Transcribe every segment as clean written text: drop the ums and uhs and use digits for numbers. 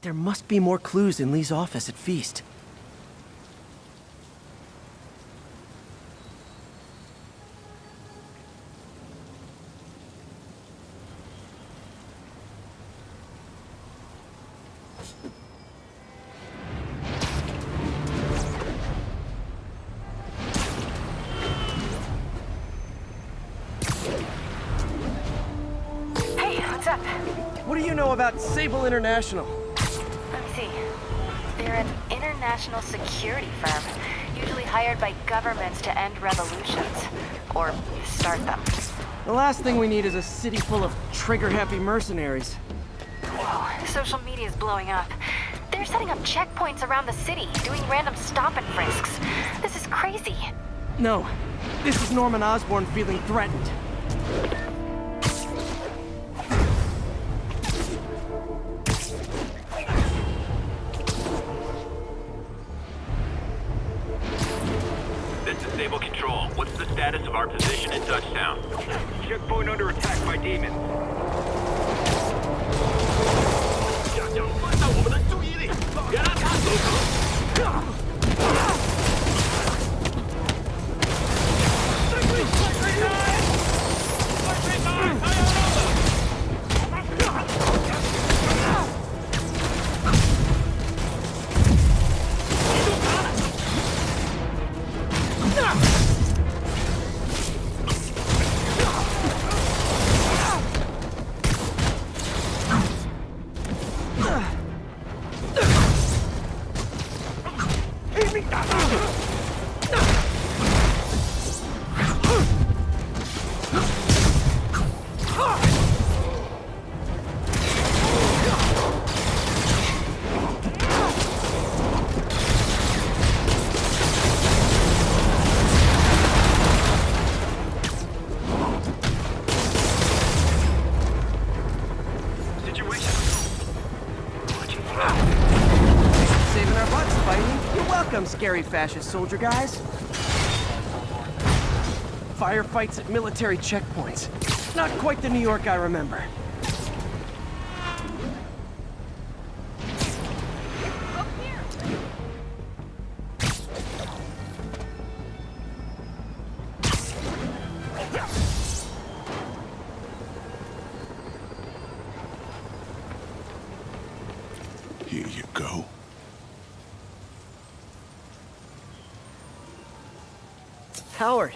There must be more clues in Lee's office at Feast. What's up? What do you know about Sable International? Let me see. They're an international security firm, usually hired by governments to end revolutions. Or start them. The last thing we need is a city full of trigger-happy mercenaries. Whoa, social media's blowing up. They're setting up checkpoints around the city, doing random stop and frisks. This is crazy. No, this is Norman Osborn feeling threatened. Stable control. What's the status of our position in Touchdown? Checkpoint under attack by demons. Scary fascist soldier guys. Firefights at military checkpoints. Not quite the New York I remember. Here you go. Howard,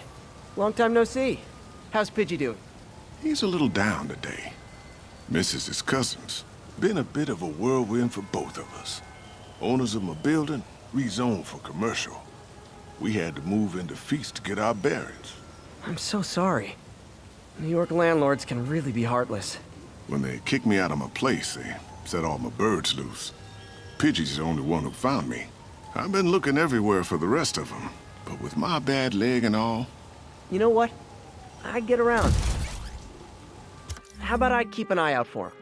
long time no see. How's Pidgey doing? He's a little down today. Misses his cousins. Been a bit of a whirlwind for both of us. Owners of my building rezoned for commercial. We had to move into Feast to get our bearings. I'm so sorry. New York landlords can really be heartless. When they kicked me out of my place, they set all my birds loose. Pidgey's the only one who found me. I've been looking everywhere for the rest of them. But with my bad leg and all... You know what? I get around. How about I keep an eye out for him?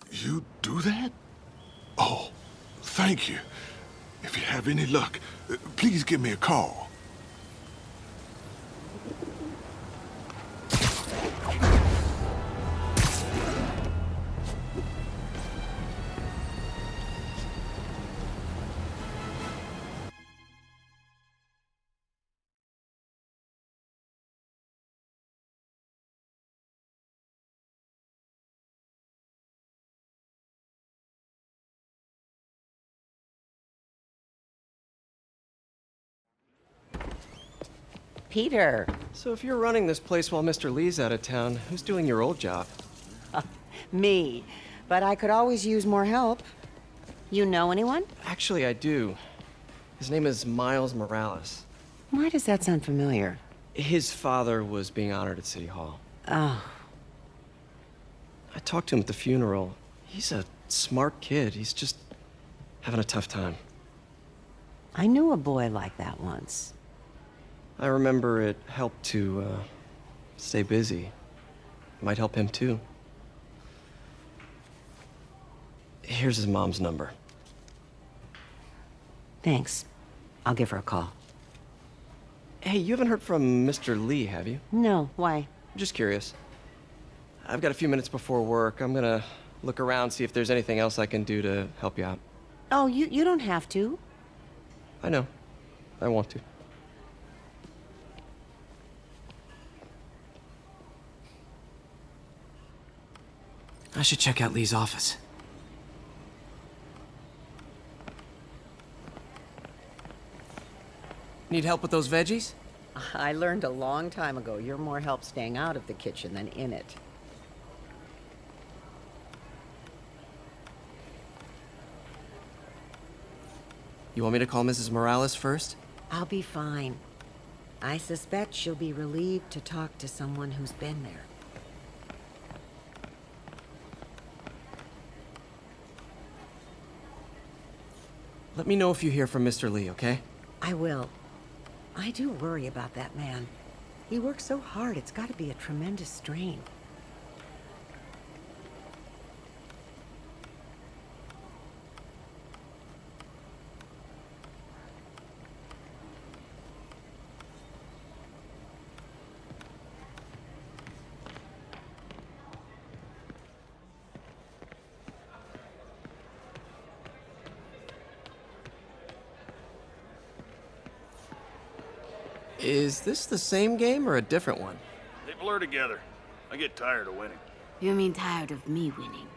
You do that? Oh, thank you. If you have any luck, please give me a call. Peter. So if you're running this place while Mr. Lee's out of town, who's doing your old job? Me. But I could always use more help. You know anyone? Actually, I do. His name is Miles Morales. Why does that sound familiar? His father was being honored at City Hall. Oh, I talked to him at the funeral. He's a smart kid. He's just having a tough time. I knew a boy like that once. I remember it helped to stay busy. Might help him too. Here's his mom's number. Thanks. I'll give her a call. Hey, you haven't heard from Mr. Lee, have you? No, why? Just curious. I've got a few minutes before work. I'm gonna look around, see if there's anything else I can do to help you out. Oh, you don't have to. I know. I want to. I should check out Lee's office. Need help with those veggies? I learned a long time ago you're more help staying out of the kitchen than in it. You want me to call Mrs. Morales first? I'll be fine. I suspect she'll be relieved to talk to someone who's been there. Let me know if you hear from Mr. Lee, okay? I will. I do worry about that man. He works so hard, it's got to be a tremendous strain. Is this the same game or a different one? They blur together. I get tired of winning. You mean tired of me winning?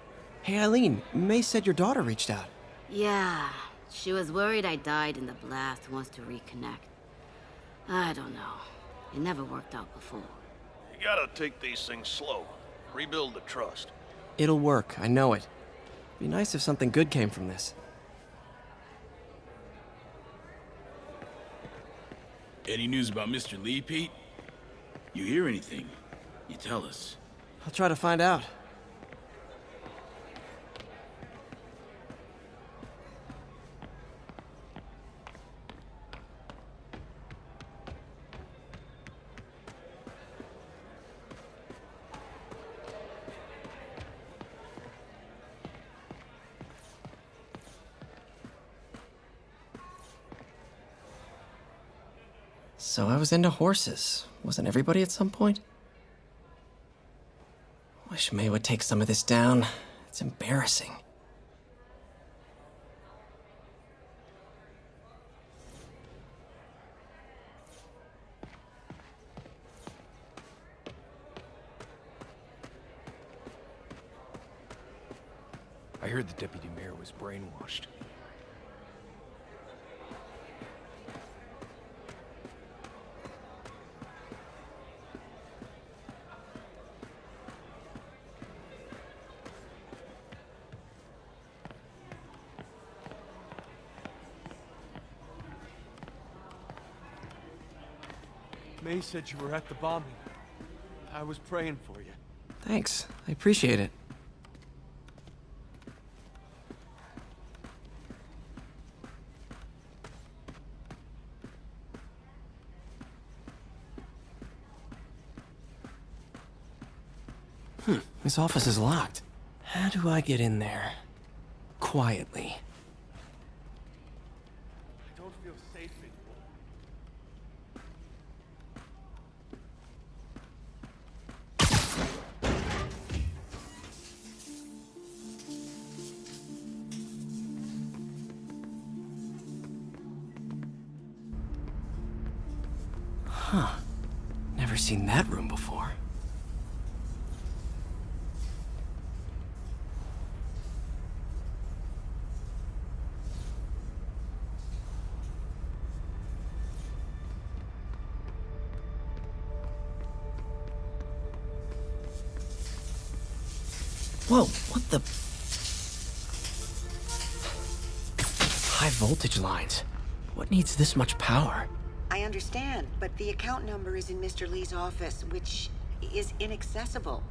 Hey, Eileen, May said your daughter reached out. Yeah, she was worried I died in the blast, wants to reconnect. I don't know. It never worked out before. You gotta take these things slow. Rebuild the trust. It'll work, I know it. Be nice if something good came from this. Any news about Mr. Lee, Pete? You hear anything? You tell us. I'll try to find out. So I was into horses. Wasn't everybody at some point? Wish May would take some of this down. It's embarrassing. I heard the deputy mayor was brainwashed. May said you were at the bombing. I was praying for you. Thanks. I appreciate it. This office is locked. How do I get in there? Quietly. I don't feel safe anymore. Huh. Never seen that room before. Whoa, what the? High voltage lines. What needs this much power? I understand, but the account number is in Mr. Lee's office, which is inaccessible.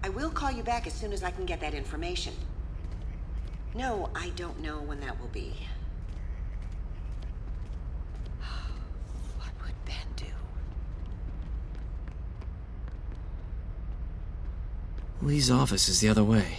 I will call you back as soon as I can get that information. No, I don't know when that will be. What would Ben do? Lee's office is the other way.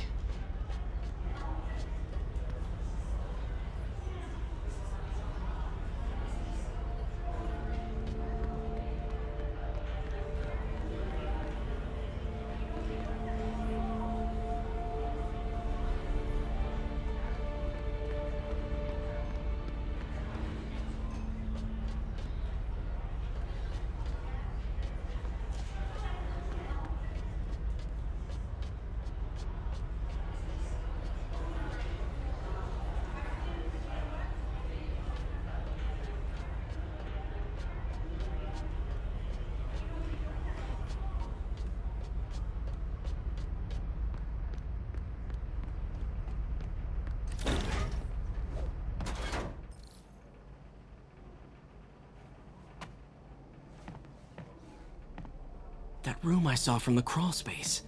That room I saw from the crawl space.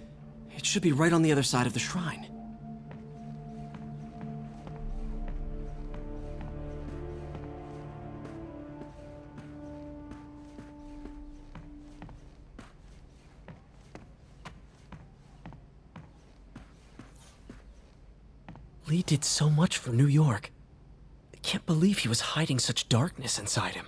It should be right on the other side of the shrine. Lee did so much for New York. I can't believe he was hiding such darkness inside him.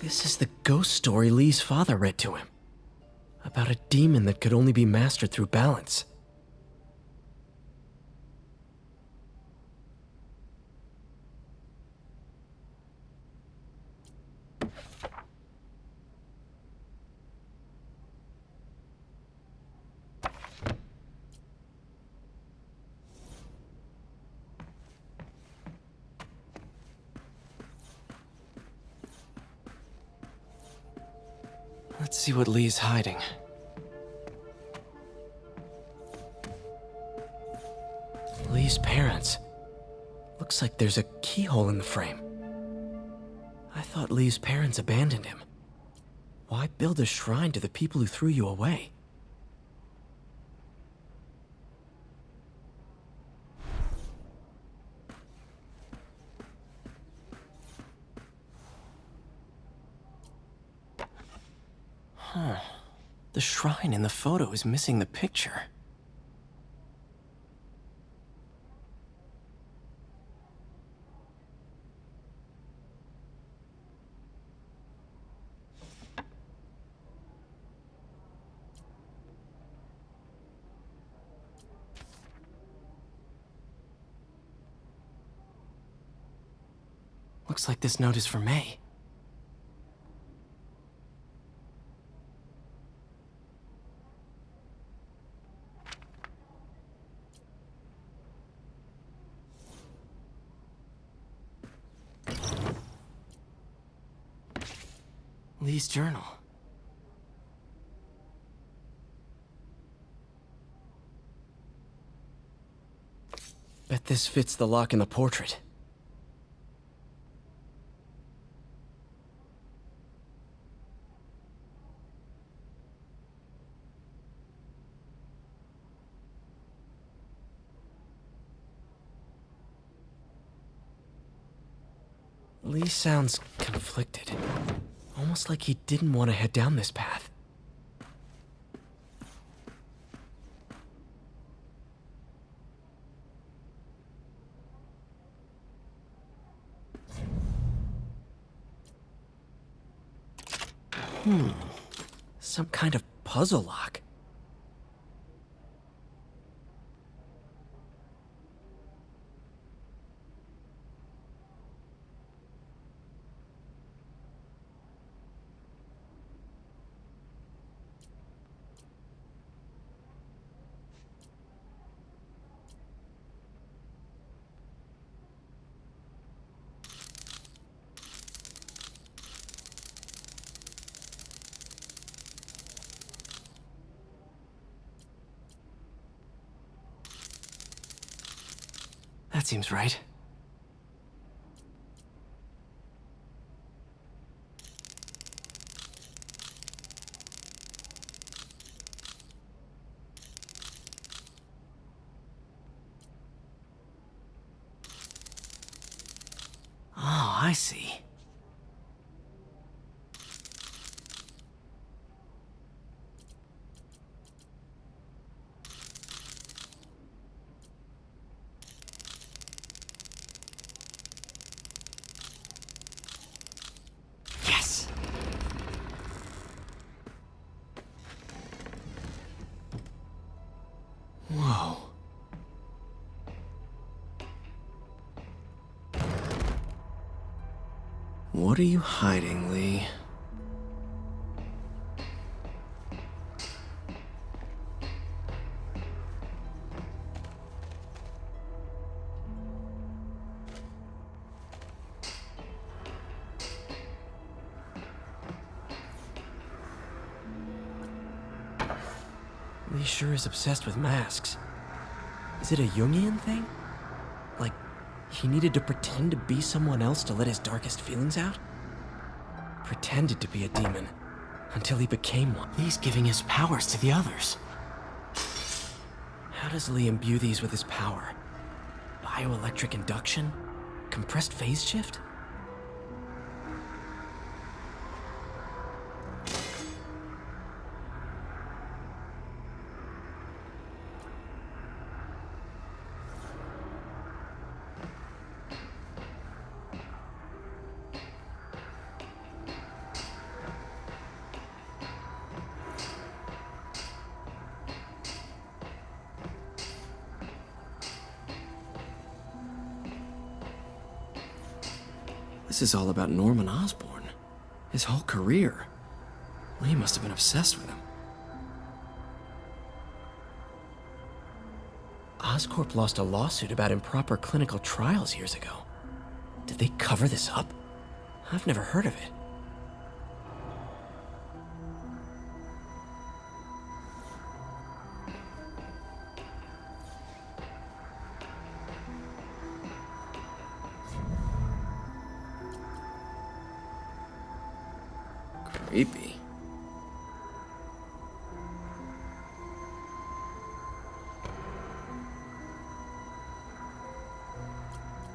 This is the ghost story Lee's father read to him. About a demon that could only be mastered through balance. Let's see what Lee's hiding. Lee's parents. Looks like there's a keyhole in the frame. I thought Lee's parents abandoned him. Why build a shrine to the people who threw you away? Huh. The shrine in the photo is missing the picture. Looks like this note is for May. Lee's journal. Bet this fits the lock in the portrait. Lee sounds conflicted. Almost like he didn't want to head down this path. Some kind of puzzle lock. That seems right. Oh, I see. Yes! Whoa. What are you hiding, Lee? Lee sure is obsessed with masks. Is it a Jungian thing? Like, he needed to pretend to be someone else to let his darkest feelings out? Pretended to be a demon, until he became one. Lee's giving his powers to the others. How does Lee imbue these with his power? Bioelectric induction? Compressed phase shift? This is all about Norman Osborn. His whole career. Lee must have been obsessed with him. Oscorp lost a lawsuit about improper clinical trials years ago. Did they cover this up? I've never heard of it. Creepy.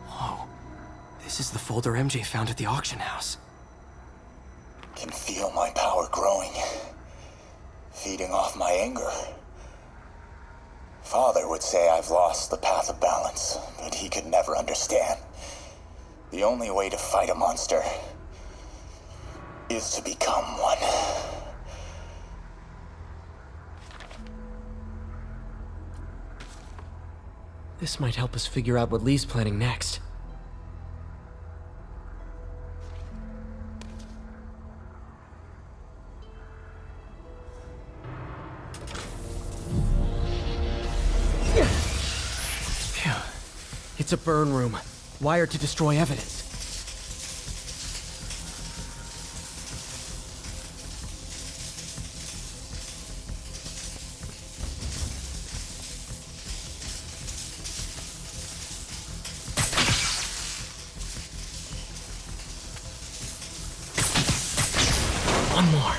Whoa. This is the folder MJ found at the auction house. Can feel my power growing, feeding off my anger. Father would say I've lost the path of balance, but he could never understand. The only way to fight a monster is to become one. This might help us figure out what Lee's planning next. Phew. It's a burn room, wired to destroy evidence. One more.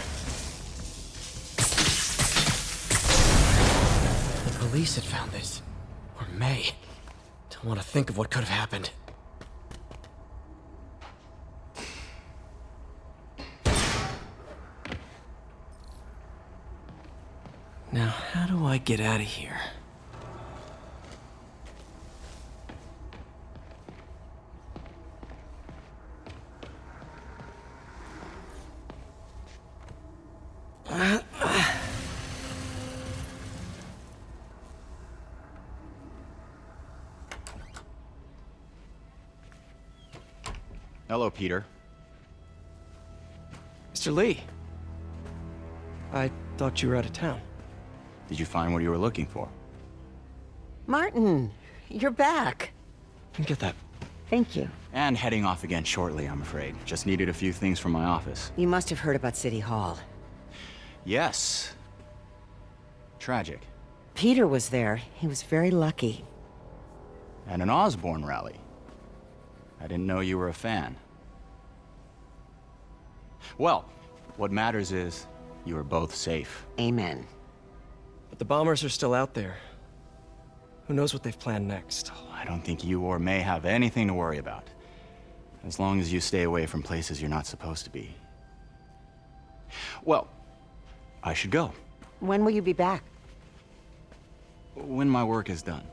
The police had found this. Or may. Don't want to think of what could have happened. Now, how do I get out of here? Hello, Peter. Mr. Lee. I thought you were out of town. Did you find what you were looking for? Martin, you're back. Get that. Thank you. And heading off again shortly, I'm afraid. Just needed a few things from my office. You must have heard about City Hall. Yes. Tragic. Peter was there. He was very lucky. At an Osborne rally. I didn't know you were a fan. Well, what matters is you are both safe. Amen. But the bombers are still out there. Who knows what they've planned next? I don't think you or May have anything to worry about. As long as you stay away from places you're not supposed to be. Well, I should go. When will you be back? When my work is done.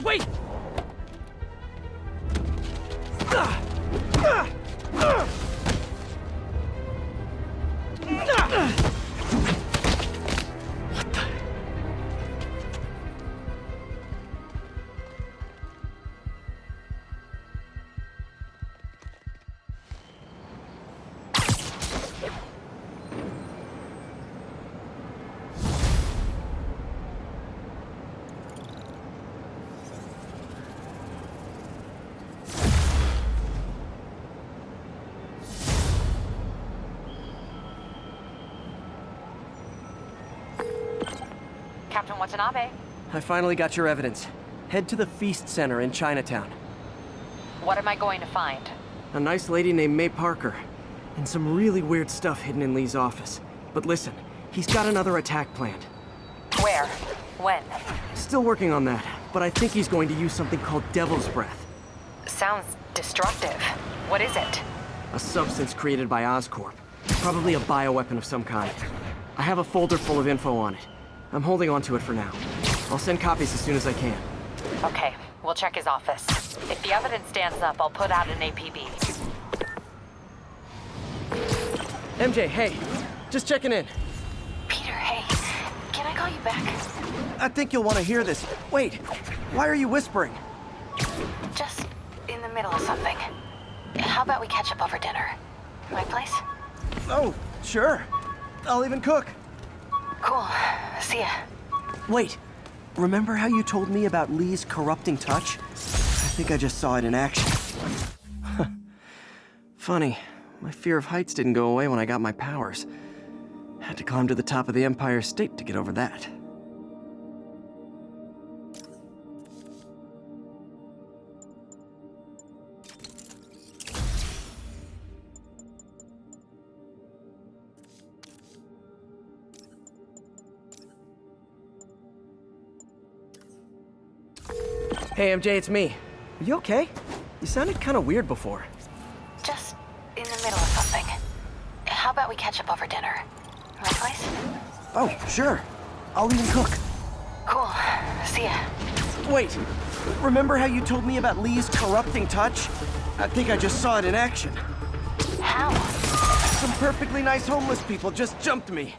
Wait! Captain Watanabe. I finally got your evidence. Head to the Feast Center in Chinatown. What am I going to find? A nice lady named May Parker. And some really weird stuff hidden in Lee's office. But listen, he's got another attack planned. Where? When? Still working on that, but I think he's going to use something called Devil's Breath. Sounds destructive. What is it? A substance created by Oscorp. Probably a bioweapon of some kind. I have a folder full of info on it. I'm holding on to it for now. I'll send copies as soon as I can. Okay, we'll check his office. If the evidence stands up, I'll put out an APB. MJ, hey. Just checking in. Peter, hey. Can I call you back? I think you'll want to hear this. Wait, why are you whispering? Just in the middle of something. How about we catch up over dinner? My place? Oh, sure. I'll even cook. Cool. See ya. Wait, remember how you told me about Lee's corrupting touch? I think I just saw it in action. Funny, my fear of heights didn't go away when I got my powers. Had to climb to the top of the Empire State to get over that. Hey, MJ, it's me. Are you okay? You sounded kind of weird before. Just in the middle of something. How about we catch up over dinner? My place? Oh, sure. I'll even cook. Cool. See ya. Wait, remember how you told me about Lee's corrupting touch? I think I just saw it in action. How? Some perfectly nice homeless people just jumped me.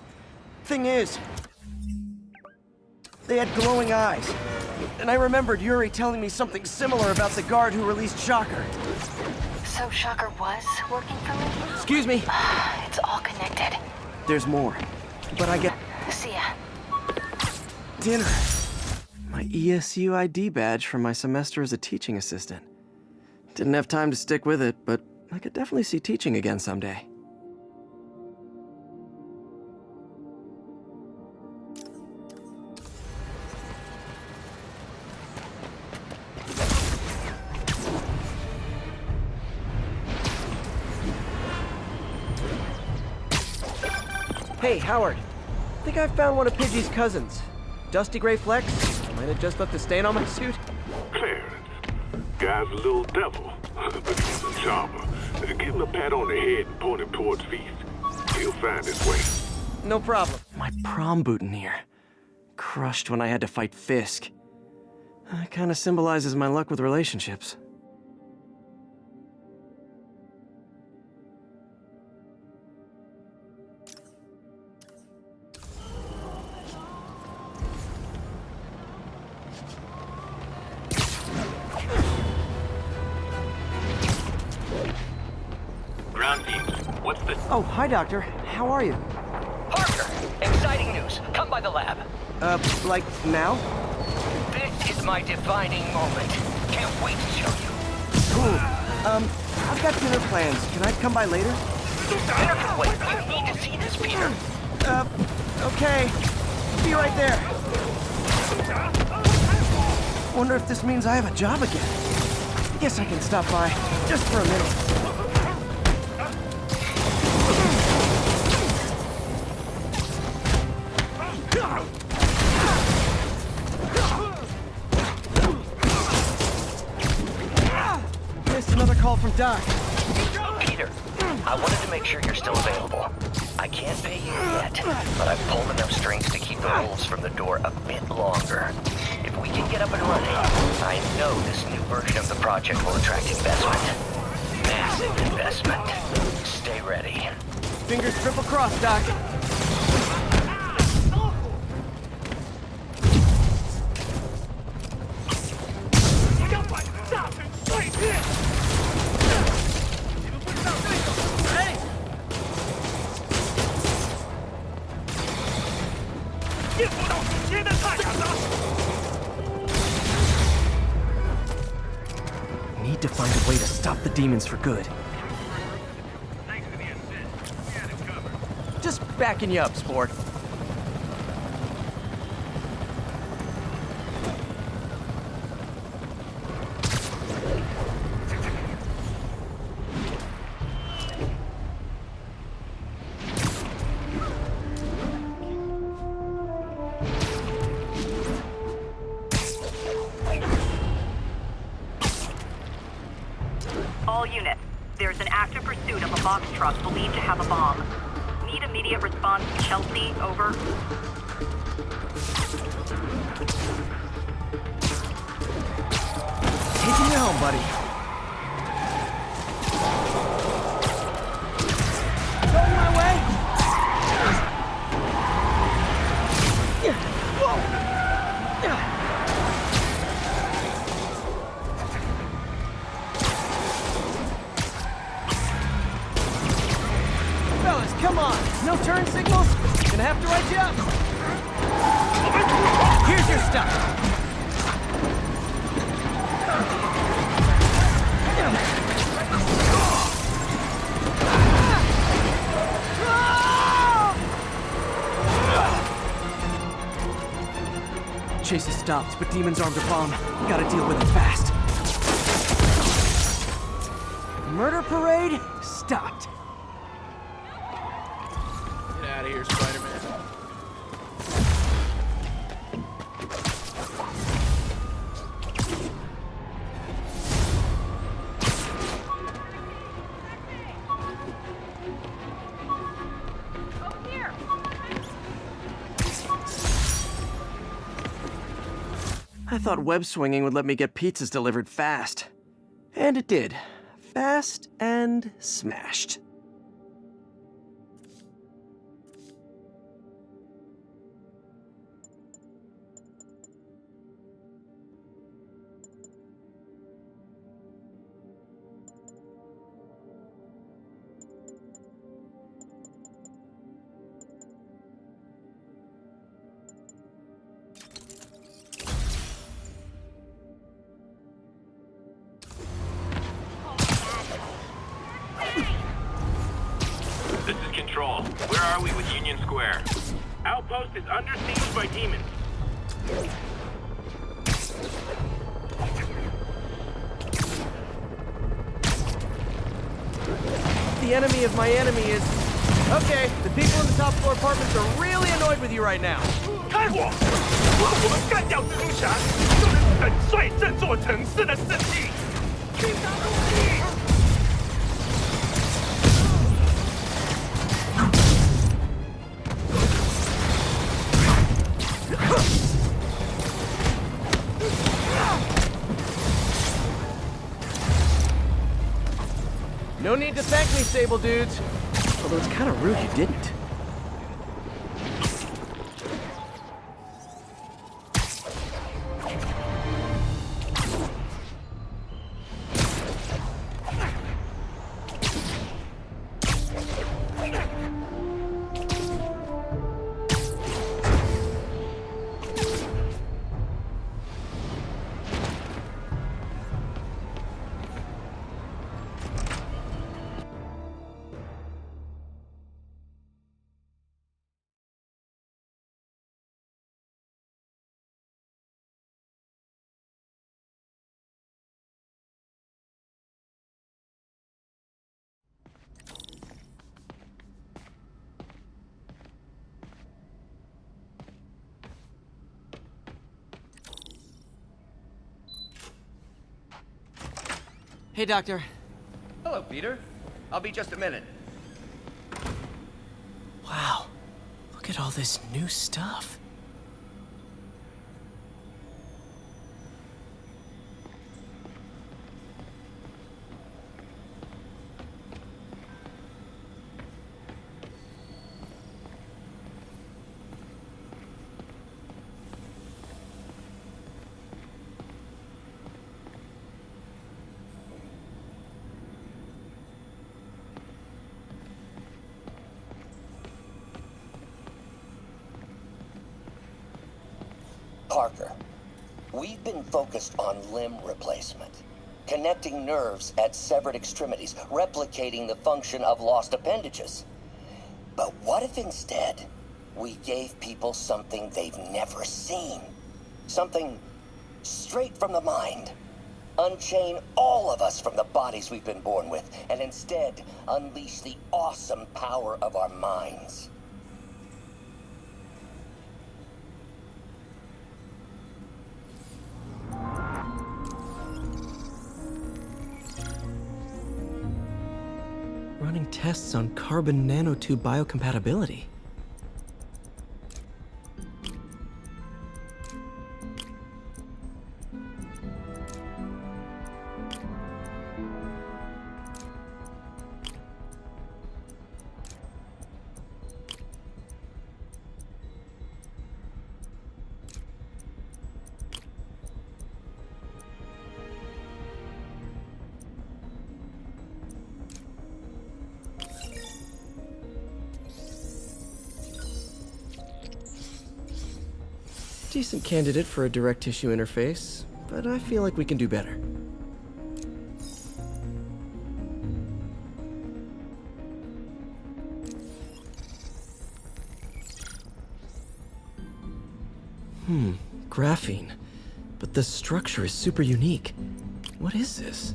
Thing is, they had glowing eyes. And I remembered Yuri telling me something similar about the guard who released Shocker. So Shocker was working for me? Excuse me. It's all connected. There's more. But I get See ya. dinner. My ESU ID badge from my semester as a teaching assistant. Didn't have time to stick with it, but I could definitely see teaching again someday. Hey, Howard. I think I found one of Pidgey's cousins. Dusty Gray Flex. Might have just left a stain on my suit. Clarence. Guy's a little devil, but he's a charmer. Give him a pat on the head and point him towards Feast. He'll find his way. No problem. My prom boutonniere. Crushed when I had to fight Fisk. That kind of symbolizes my luck with relationships. Oh, hi, Doctor. How are you? Parker, exciting news. Come by the lab. Like now? This is my defining moment. Can't wait to show you. Cool. I've got dinner plans. Can I come by later? Dinner can wait. You need to see this, Peter. Okay. Be right there. Wonder if this means I have a job again. Guess I can stop by, just for a minute. Missed another call from Doc. Peter, I wanted to make sure you're still available. I can't pay you yet, but I've pulled enough strings to keep the wolves from the door a bit longer. If we can get up and running, I know this new version of the project will attract investment. Massive investment. Stay ready. Fingers triple crossed, Doc. Need to find a way to stop the demons for good. Just backing you up, sport. All units, there's an active pursuit of a box truck believed to have a bomb. Need immediate response to Chelsea, over. Taking you home, buddy. Going my way? Fellas, come on. No turn signals? Gonna have to write you up. Here's your stuff. Chase is stopped, but Demon's armed a bomb. Gotta deal with it fast. Murder parade stopped. Get out of here, Spider-Man. I thought web swinging would let me get pizzas delivered fast. And it did. Fast and smashed. This is Control. Where are we with Union Square? Outpost is under siege by demons. The enemy of my enemy is... Okay, the people in the top floor apartments are really annoyed with you right now. 开火！如果我们干掉蜘蛛侠，就能粉碎这座城市的士气。去杀东西！ No need to thank me, Sable dudes. Although it's kind of rude you didn't. Hey, Doctor. Hello, Peter. I'll be just a minute. Wow. Look at all this new stuff. Parker, we've been focused on limb replacement, connecting nerves at severed extremities, replicating the function of lost appendages. But what if instead we gave people something they've never seen? Something straight from the mind. Unchain all of us from the bodies we've been born with, and instead unleash the awesome power of our minds. Running tests on carbon nanotube biocompatibility. Decent candidate for a direct tissue interface, but I feel like we can do better. Graphene. But the structure is super unique. What is this?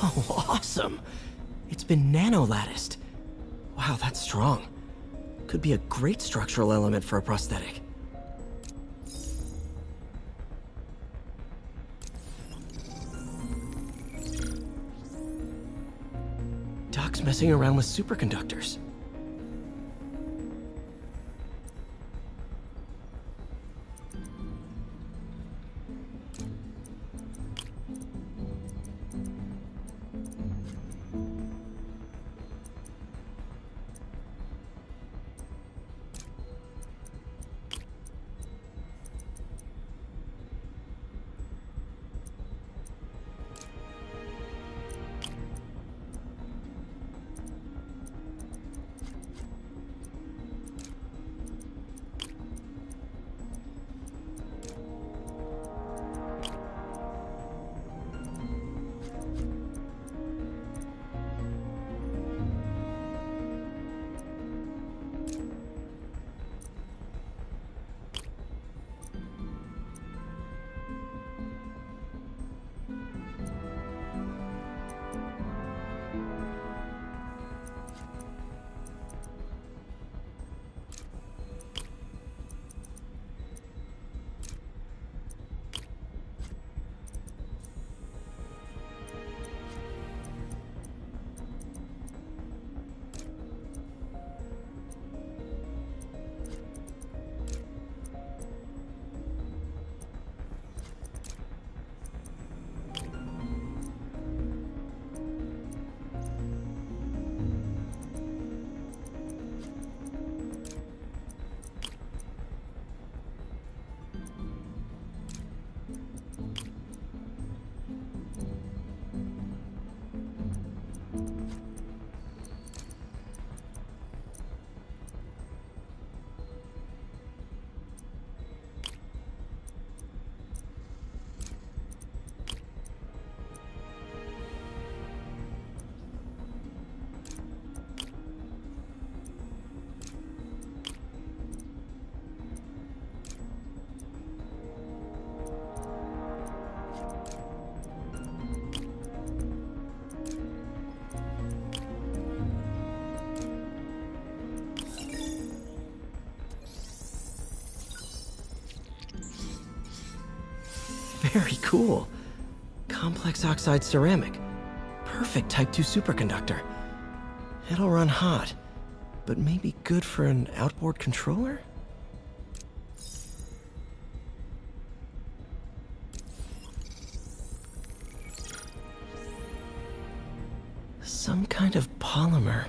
Oh, awesome! It's been nano-latticed. Wow, that's strong. Could be a great structural element for a prosthetic. Doc's messing around with superconductors. Very cool. Complex oxide ceramic. Perfect Type 2 superconductor. It'll run hot, but maybe good for an outboard controller? Some kind of polymer.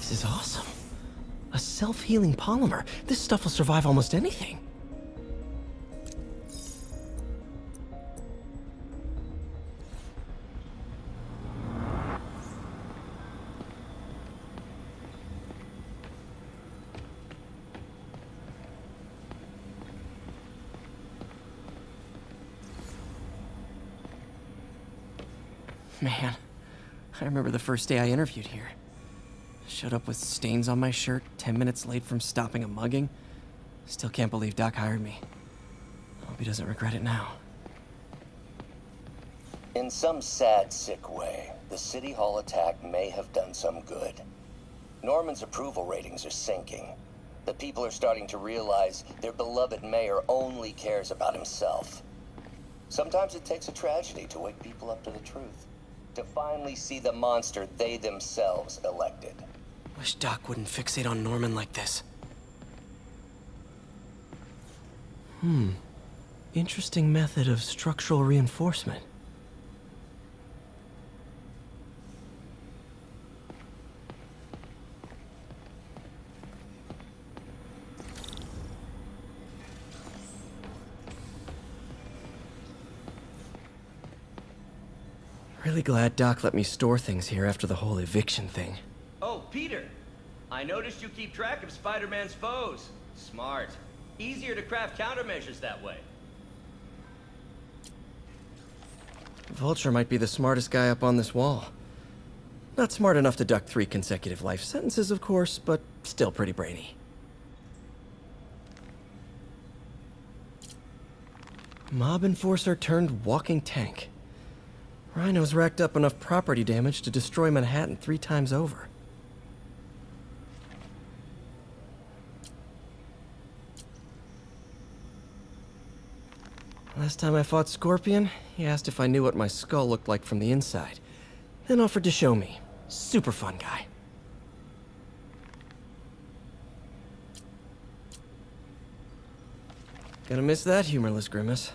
This is awesome. A self-healing polymer. This stuff will survive almost anything. Man, I remember the first day I interviewed here. Showed up with stains on my shirt, 10 minutes late from stopping a mugging. Still can't believe Doc hired me. Hope he doesn't regret it now. In some sad, sick way, the City Hall attack may have done some good. Norman's approval ratings are sinking. The people are starting to realize their beloved mayor only cares about himself. Sometimes it takes a tragedy to wake people up to the truth, to finally see the monster they themselves elected. Wish Doc wouldn't fixate on Norman like this. Interesting method of structural reinforcement. Really glad Doc let me store things here after the whole eviction thing. Oh, Peter! I noticed you keep track of Spider-Man's foes. Smart. Easier to craft countermeasures that way. Vulture might be the smartest guy up on this wall. Not smart enough to duck 3 consecutive life sentences, of course, but still pretty brainy. Mob enforcer turned walking tank. Rhino's racked up enough property damage to destroy Manhattan 3 times over. Last time I fought Scorpion, he asked if I knew what my skull looked like from the inside, then offered to show me. Super fun guy. Gonna miss that humorless grimace.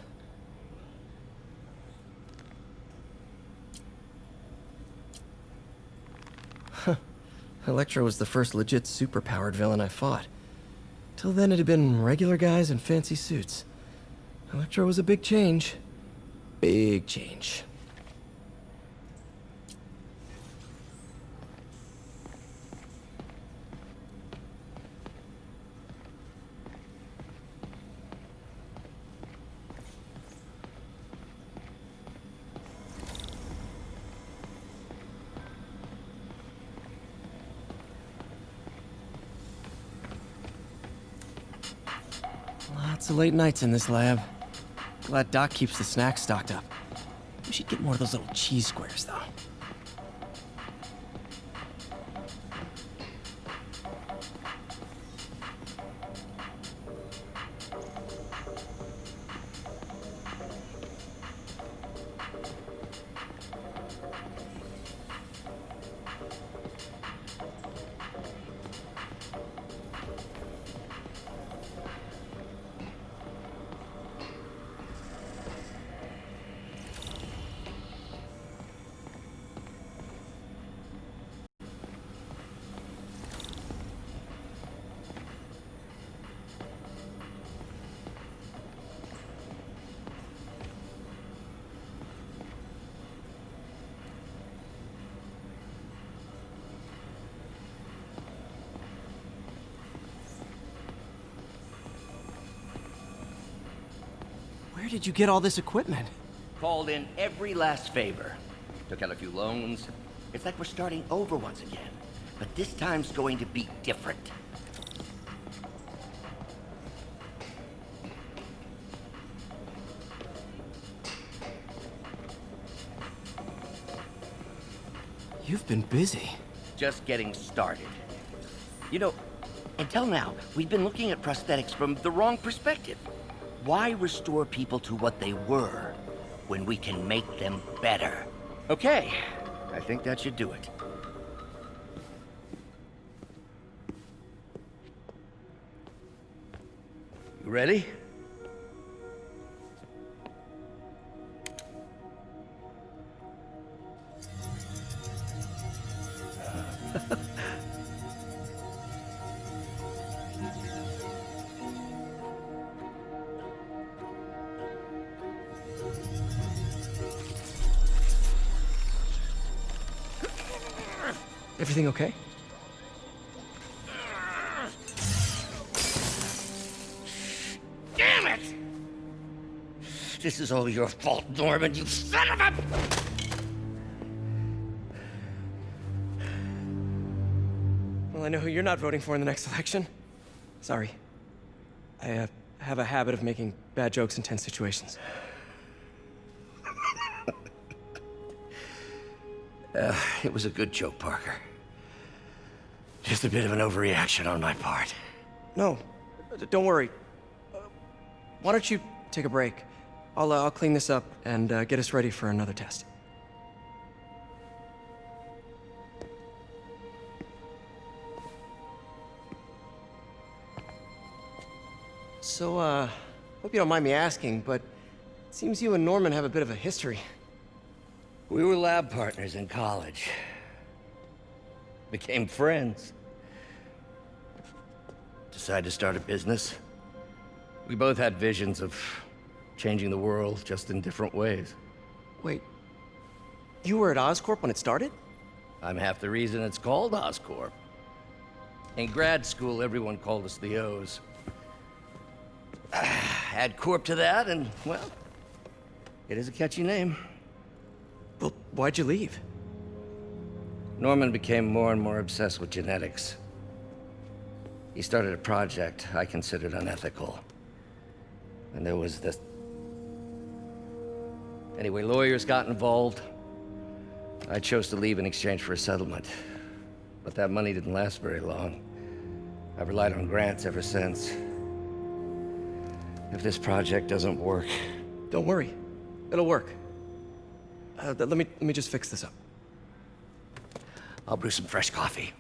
Huh. Electro was the first legit super-powered villain I fought. Till then it had been regular guys in fancy suits. Electro was a big change. Big change. Lots of late nights in this lab. Glad Doc keeps the snacks stocked up. We should get more of those little cheese squares, though. Where did you get all this equipment? Called in every last favor. Took out a few loans. It's like we're starting over once again. But this time's going to be different. You've been busy. Just getting started. You know, until now, we've been looking at prosthetics from the wrong perspective. Why restore people to what they were when we can make them better? Okay, I think that should do it. You ready? Everything okay? Damn it! This is all your fault, Norman, you son of a... Well, I know who you're not voting for in the next election. Sorry. I have a habit of making bad jokes in tense situations. It was a good joke, Parker. Just a bit of an overreaction on my part. No, don't worry. Why don't you take a break? I'll clean this up and get us ready for another test. So, hope you don't mind me asking, but it seems you and Norman have a bit of a history. We were lab partners in college. Became friends. Decided to start a business. We both had visions of changing the world, just in different ways. Wait, you were at Oscorp when it started? I'm half the reason it's called Oscorp. In grad school, everyone called us the O's. Add Corp to that, and, well, it is a catchy name. Well, why'd you leave? Norman became more and more obsessed with genetics. He started a project I considered unethical. And there was this... Anyway, lawyers got involved. I chose to leave in exchange for a settlement. But that money didn't last very long. I've relied on grants ever since. If this project doesn't work... Don't worry. It'll work. Let me just fix this up. I'll brew some fresh coffee.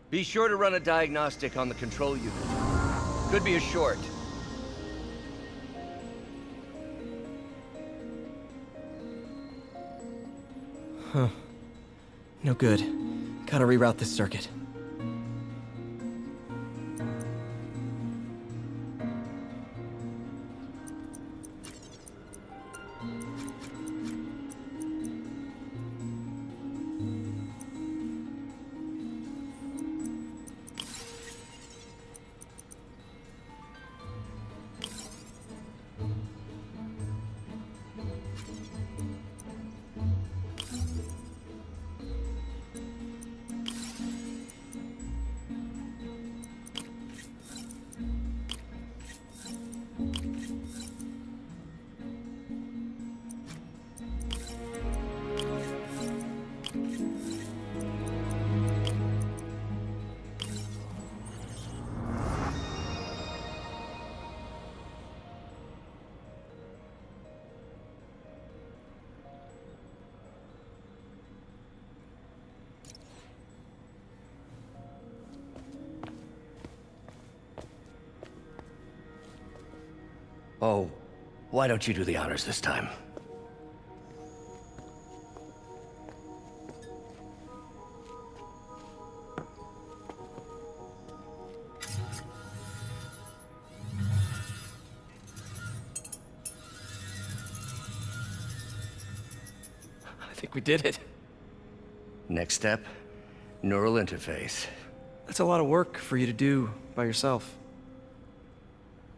Be sure to run a diagnostic on the control unit. Could be a short. Huh. No good. Gotta reroute this circuit. Oh, why don't you do the honors this time? I think we did it. Next step, neural interface. That's a lot of work for you to do by yourself.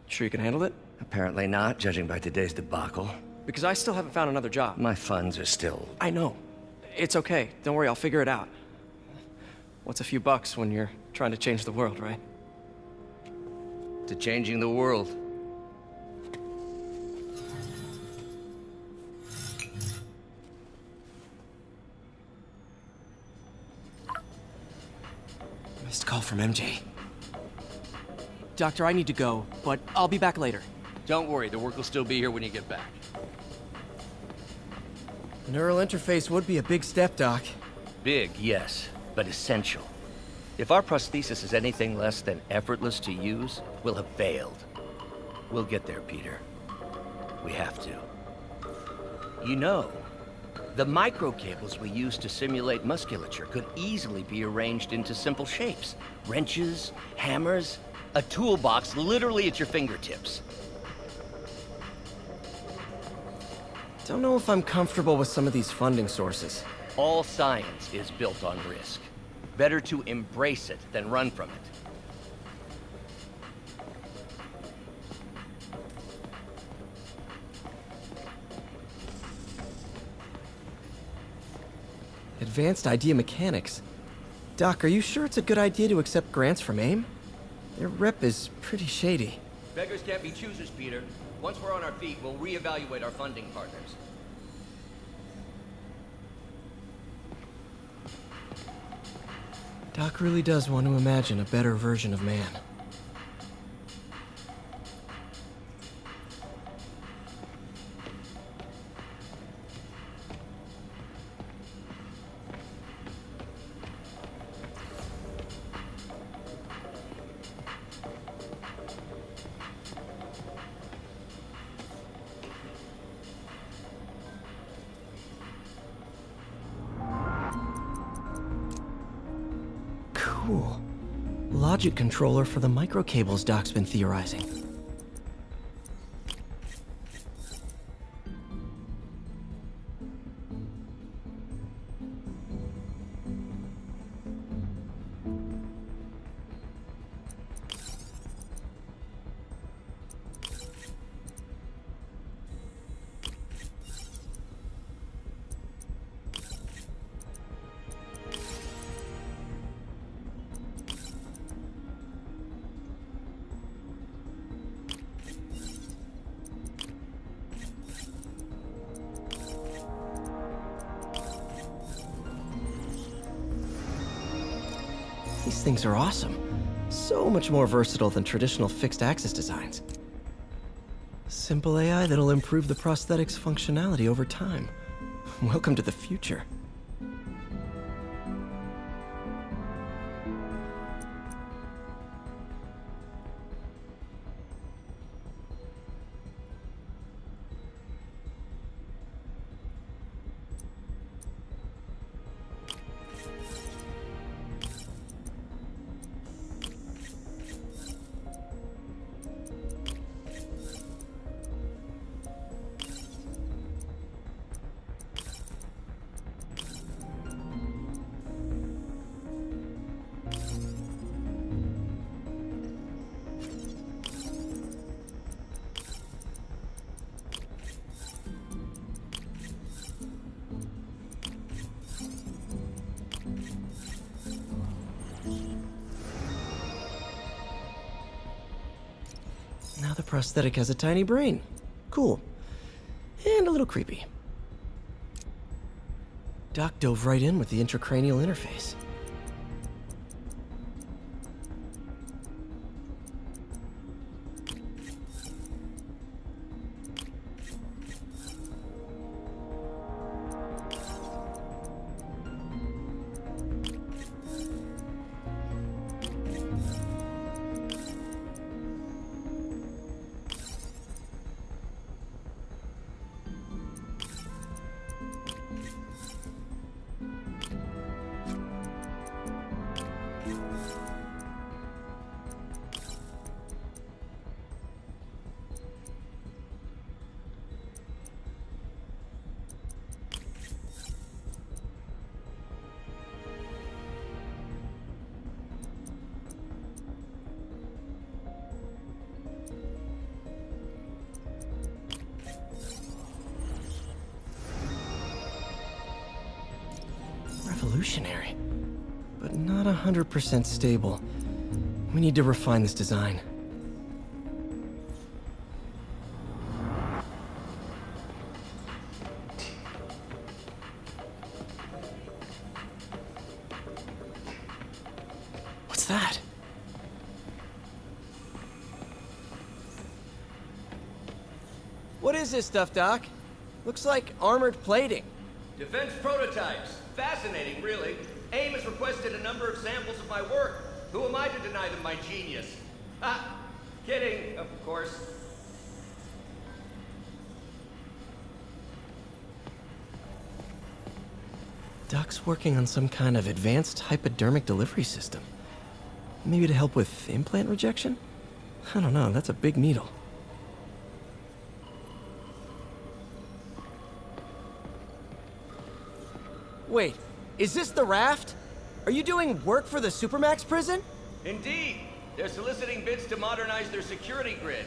Sure you can handle it? Apparently not, judging by today's debacle. Because I still haven't found another job. My funds are still... I know. It's okay. Don't worry, I'll figure it out. What's a few bucks when you're trying to change the world, right? To changing the world. Missed call from MJ. Doctor, I need to go, but I'll be back later. Don't worry, the work will still be here when you get back. Neural interface would be a big step, Doc. Big, yes, but essential. If our prosthesis is anything less than effortless to use, we'll have failed. We'll get there, Peter. We have to. You know, the microcables we use to simulate musculature could easily be arranged into simple shapes. Wrenches, hammers, a toolbox literally at your fingertips. Don't know if I'm comfortable with some of these funding sources. All science is built on risk. Better to embrace it than run from it. Advanced idea mechanics. Doc, are you sure it's a good idea to accept grants from AIM? Their rep is pretty shady. Beggars can't be choosers, Peter. Once we're on our feet, we'll reevaluate our funding partners. Doc really does want to imagine a better version of man. Cool. Logic controller for the microcables Doc's been theorizing. These things are awesome. So much more versatile than traditional fixed-axis designs. Simple AI that'll improve the prosthetic's functionality over time. Welcome to the future. Now the prosthetic has a tiny brain. Cool. And a little creepy. Doc dove right in with the intracranial interface. revolutionary, but not 100% stable. We need to refine this design. What's that? What is this stuff, Doc? Looks like armored plating. Defense prototypes. Fascinating, really. AIM has requested a number of samples of my work. Who am I to deny them my genius? Ha! Kidding, of course. Doc's working on some kind of advanced hypodermic delivery system. Maybe to help with implant rejection? I don't know, that's a big needle. Wait, is this the raft? Are you doing work for the Supermax prison? Indeed. They're soliciting bids to modernize their security grid.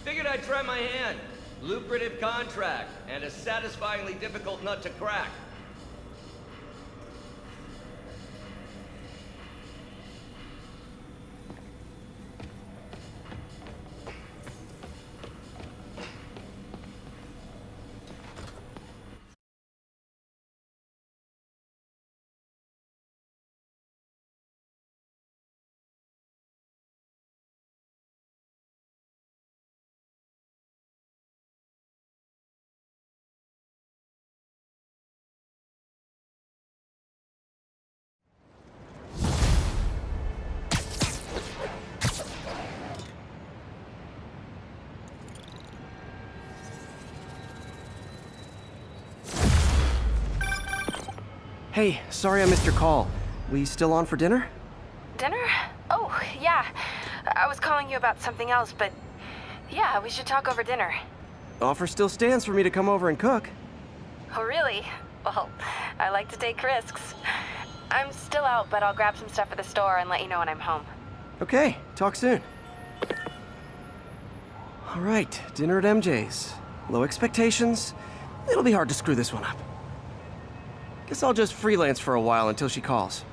Figured I'd try my hand. Lucrative contract, and a satisfyingly difficult nut to crack. Hey, sorry I missed your call. We still on for dinner? Dinner? Oh, yeah. I was calling you about something else, but yeah, we should talk over dinner. Offer still stands for me to come over and cook. Oh, really? Well, I like to take risks. I'm still out, but I'll grab some stuff at the store and let you know when I'm home. Okay, talk soon. All right, dinner at MJ's. Low expectations. It'll be hard to screw this one up. Guess I'll just freelance for a while until she calls.